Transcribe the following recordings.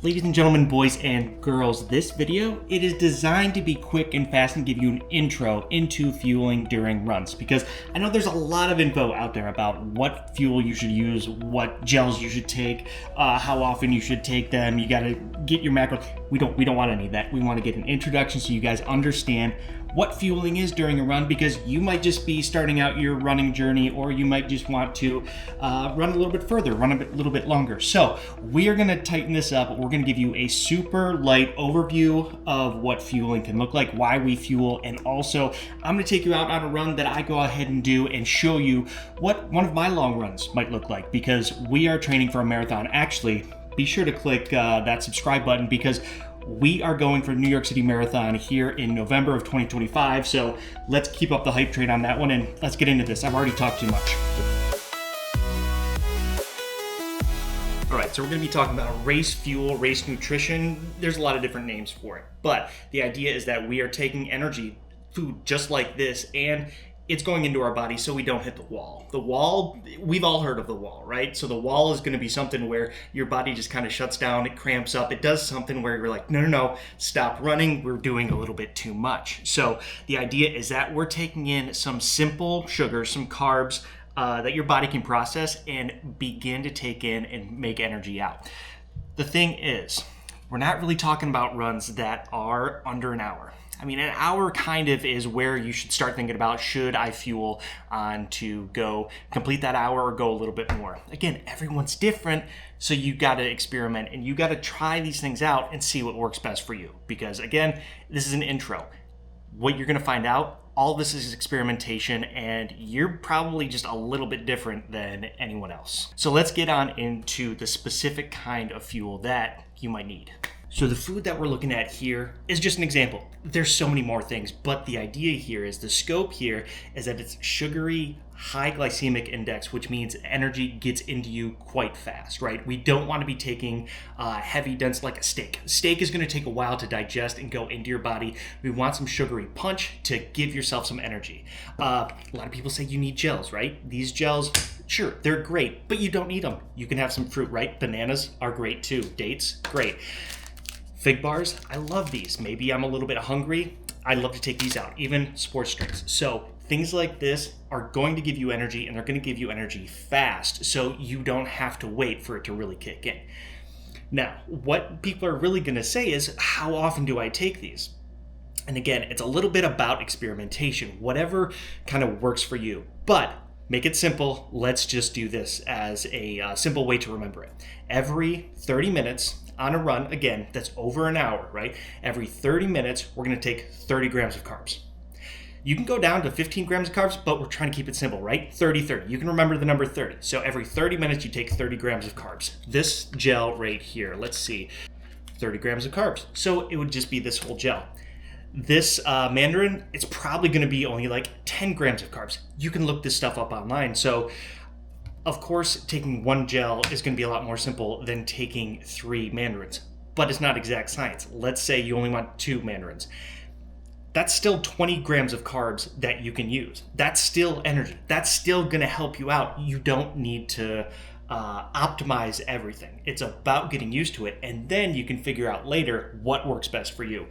Ladies and gentlemen, boys and girls, this video, it is designed to be quick and fast and give you an intro into fueling during runs, because I know there's a lot of info out there about what fuel you should use, what gels you should take, how often you should take them. You got to get your macros. We don't want any of that. We want to get an introduction so you guys understand what fueling is during a run, because you might just be starting out your running journey, or you might just want to run a little bit further, run a little bit longer. So we are going to tighten this up. We're going to give you a super light overview of what fueling can look like, why we fuel, and also I'm going to take you out on a run that I go ahead and do and show you what one of my long runs might look like, because we are training for a marathon. Actually, be sure to click that subscribe button, because we are going for New York City Marathon here in November of 2025. So let's keep up the hype train on that one, and let's get into this. I've already talked too much. All right, so we're going to be talking about race fuel, race nutrition. There's a lot of different names for it, but the idea is that we are taking energy, food just like this, and it's going into our body so we don't hit the wall. The wall, we've all heard of the wall, right? So the wall is going to be something where your body just kind of shuts down, it cramps up, it does something where you're like, no, stop running, we're doing a little bit too much. So the idea is that we're taking in some simple sugars, some carbs that your body can process and begin to take in and make energy out. The thing is, we're not really talking about runs that are under an hour. I mean, an hour kind of is where you should start thinking about, should I fuel on to go complete that hour or go a little bit more? Again, everyone's different, so you got to experiment and you got to try these things out and see what works best for you. Because again, this is an intro. What you're going to find out, all this is experimentation, and you're probably just a little bit different than anyone else. So let's get on into the specific kind of fuel that you might need. So the food that we're looking at here is just an example. There's so many more things, but the idea here is, the scope here is that it's sugary, high glycemic index, which means energy gets into you quite fast, right? We don't want to be taking heavy, dense like a steak. Steak is going to take a while to digest and go into your body. We want some sugary punch to give yourself some energy. A lot of people say you need gels, right? These gels, sure, they're great, but you don't need them. You can have some fruit, right? Bananas are great too. Dates, great. Fig bars, I love these. Maybe I'm a little bit hungry. I love to take these out, even sports drinks. So things like this are going to give you energy, and they're going to give you energy fast, so you don't have to wait for it to really kick in. Now, what people are really going to say is, how often do I take these? And again, it's a little bit about experimentation, whatever kind of works for you. But make it simple. Let's just do this as a simple way to remember it. Every 30 minutes on a run, again, that's over an hour, right? Every 30 minutes, we're going to take 30 grams of carbs. You can go down to 15 grams of carbs, but we're trying to keep it simple, right? 30. You can remember the number 30. So every 30 minutes, you take 30 grams of carbs. This gel right here, let's see, 30 grams of carbs. So it would just be this whole gel. This mandarin, it's probably going to be only like 10 grams of carbs. You can look this stuff up online. So of course, taking one gel is going to be a lot more simple than taking 3 mandarins, but it's not exact science. Let's say you only want 2 mandarins. That's still 20 grams of carbs that you can use. That's still energy. That's still going to help you out. You don't need to optimize everything. It's about getting used to it, and then you can figure out later what works best for you.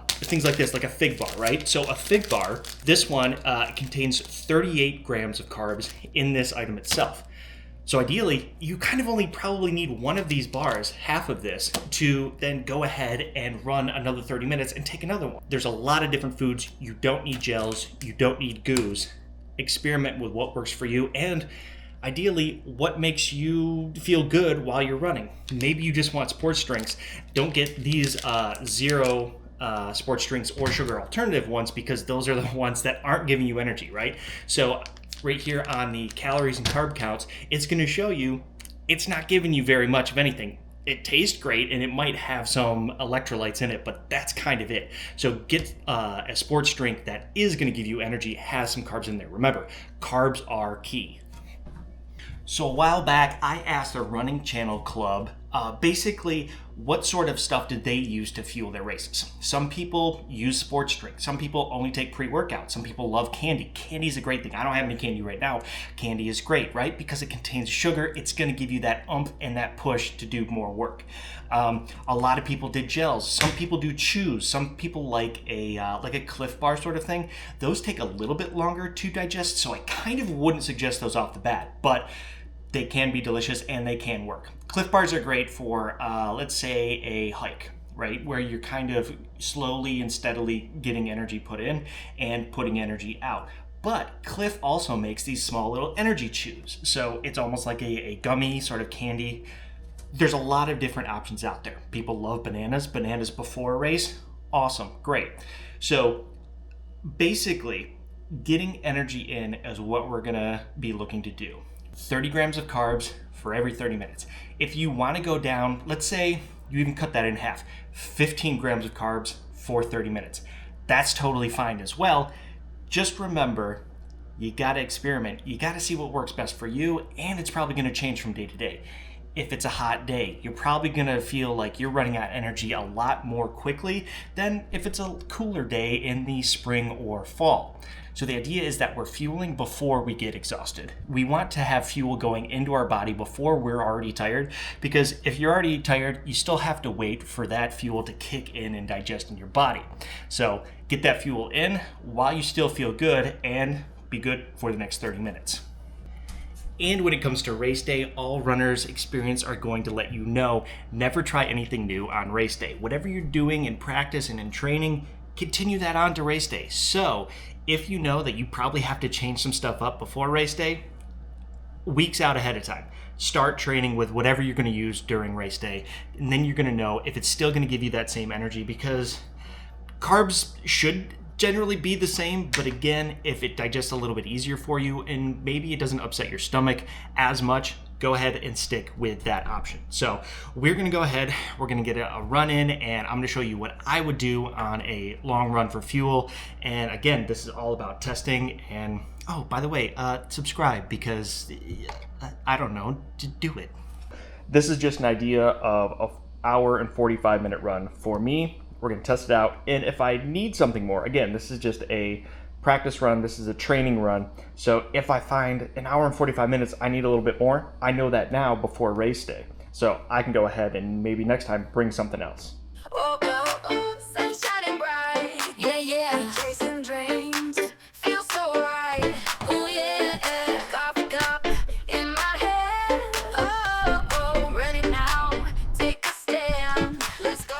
Things like this, like a fig bar, right? So a fig bar, this one contains 38 grams of carbs in this item itself. So ideally, you kind of only probably need one of these bars, half of this, to then go ahead and run another 30 minutes and take another one. There's a lot of different foods. You don't need gels. You don't need goos. Experiment with what works for you, and ideally, what makes you feel good while you're running. Maybe you just want sports drinks. Don't get these zero sports drinks or sugar alternative ones, because those are the ones that aren't giving you energy, right? So right here on the calories and carb counts, it's going to show you it's not giving you very much of anything. It tastes great, and it might have some electrolytes in it, but that's kind of it. So get a sports drink that is going to give you energy, has some carbs in there. Remember, carbs are key. So a while back, I asked a running channel club Basically, what sort of stuff did they use to fuel their races? Some people use sports drinks. Some people only take pre-workout. Some people love candy. Candy is a great thing. I don't have any candy right now. Candy is great, right? Because it contains sugar. It's going to give you that oomph and that push to do more work. A lot of people did gels. Some people do chews. Some people like a Cliff Bar sort of thing. Those take a little bit longer to digest, so I kind of wouldn't suggest those off the bat. But they can be delicious and they can work. Cliff Bars are great for, let's say, a hike, right? Where you're kind of slowly and steadily getting energy put in and putting energy out. But Cliff also makes these small little energy chews. So it's almost like a gummy sort of candy. There's a lot of different options out there. People love bananas. Bananas before a race, awesome, great. So basically, getting energy in is what we're gonna be looking to do. 30 grams of carbs for every 30 minutes. If you want to go down, let's say you even cut that in half, 15 grams of carbs for 30 minutes. That's totally fine as well. Just remember, you got to experiment. You got to see what works best for you, and it's probably going to change from day to day. If it's a hot day, you're probably going to feel like you're running out of energy a lot more quickly than if it's a cooler day in the spring or fall. So the idea is that we're fueling before we get exhausted. We want to have fuel going into our body before we're already tired, because if you're already tired, you still have to wait for that fuel to kick in and digest in your body. So get that fuel in while you still feel good and be good for the next 30 minutes. And when it comes to race day, all runners experience are going to let you know, never try anything new on race day. Whatever you're doing in practice and in training, continue that on to race day. So if you know that you probably have to change some stuff up before race day, weeks out ahead of time, start training with whatever you're going to use during race day. And then you're going to know if it's still going to give you that same energy, because carbs should generally be the same, but again, if it digests a little bit easier for you and maybe it doesn't upset your stomach as much, go ahead and stick with that option. So we're gonna go ahead, we're gonna get a run in, and I'm gonna show you what I would do on a long run for fuel. And again, this is all about testing. And oh, by the way, subscribe, because I don't know, to do it. This is just an idea of an hour and 45-minute run for me. We're going to test it out, and if I need something more, again, this is just a practice run, this is a training run, so if I find an hour and 45 minutes I need a little bit more, I know that now before race day, so I can go ahead and maybe next time bring something else. Oh, oh, oh, sun shining bright, yeah, yeah, chasing dreams, feels so right, oh yeah, coffee cup in my head, oh, oh, ready now, take a stand, let's go.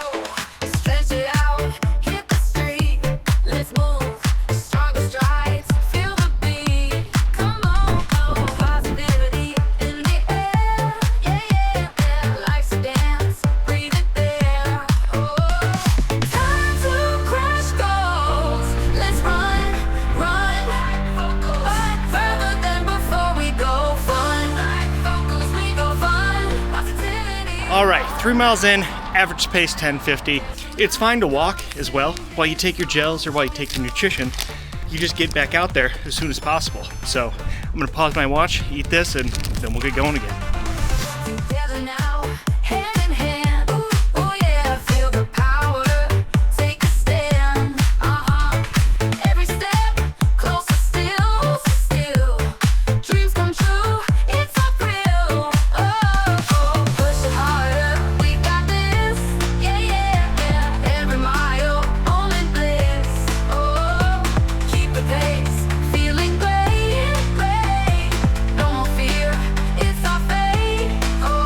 All right, 3 miles in, average pace 10:50. It's fine to walk as well while you take your gels or while you take some nutrition. You just get back out there as soon as possible. So I'm gonna pause my watch, eat this, and then we'll get going again. Together now, hand in hand. Ooh, ooh, yeah, feel the power. Take a stand. Every step closer still, still. Dreams come true. It's a thrill. Oh, push it harder. We got this. Yeah, yeah, yeah. Every mile, only bliss. Oh, keep the pace. Feeling great, great. No more fear. It's our fate. Oh,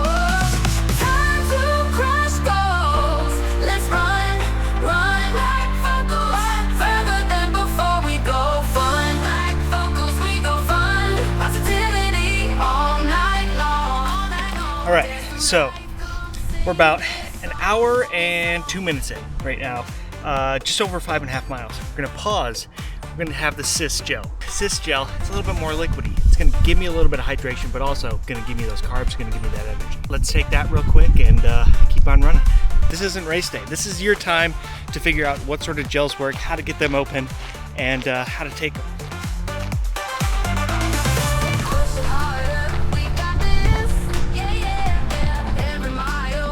time to crush goals. Let's run, run. Like focus, further than before we go fun. Like focus, we go fun. Positivity all night long. All right, so we're about an hour and 2 minutes in right now, just over 5.5 miles. We're gonna pause. We're gonna have the Cis gel. Cis gel, it's a little bit more liquidy. It's gonna give me a little bit of hydration, but also gonna give me those carbs, gonna give me that energy. Let's take that real quick and keep on running. This isn't race day. This is your time to figure out what sort of gels work, how to get them open, and how to take them. Push it harder. We got this. Yeah, yeah, yeah. Every mile.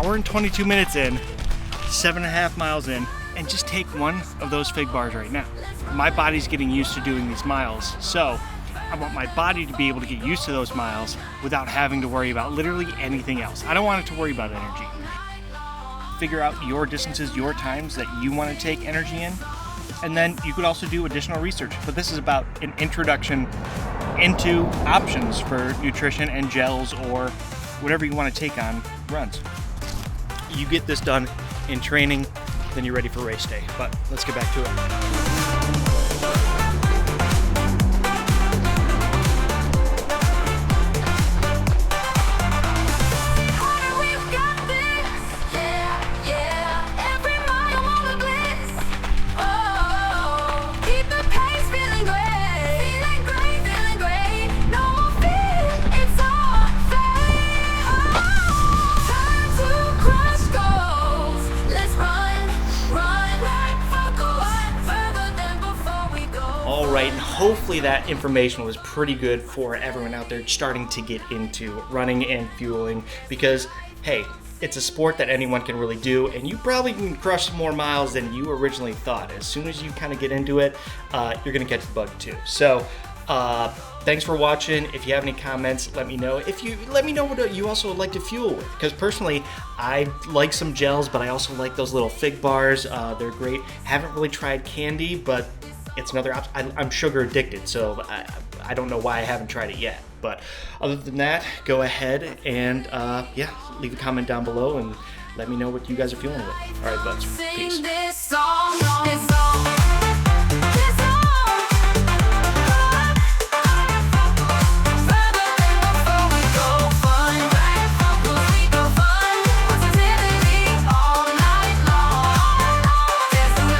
hour and 22 minutes in, 7.5 miles in, and just take one of those fig bars right now. My body's getting used to doing these miles, so I want my body to be able to get used to those miles without having to worry about literally anything else. I don't want it to worry about energy. Figure out your distances, your times that you want to take energy in, and then you could also do additional research. But this is about an introduction into options for nutrition and gels or whatever you want to take on runs. You get this done in training, then you're ready for race day. But let's get back to it. Alright, and hopefully that information was pretty good for everyone out there starting to get into running and fueling, because hey, it's a sport that anyone can really do, and you probably can crush more miles than you originally thought. As soon as you kind of get into it, you're gonna catch the bug too. So thanks for watching. If you have any comments, let me know. Let me know what you also would like to fuel with, because personally I like some gels, but I also like those little fig bars. They're great. Haven't really tried candy, but it's another option. I'm sugar addicted, so I don't know why I haven't tried it yet. But other than that, go ahead and yeah, leave a comment down below and let me know what you guys are feeling with. All right, buds. Peace.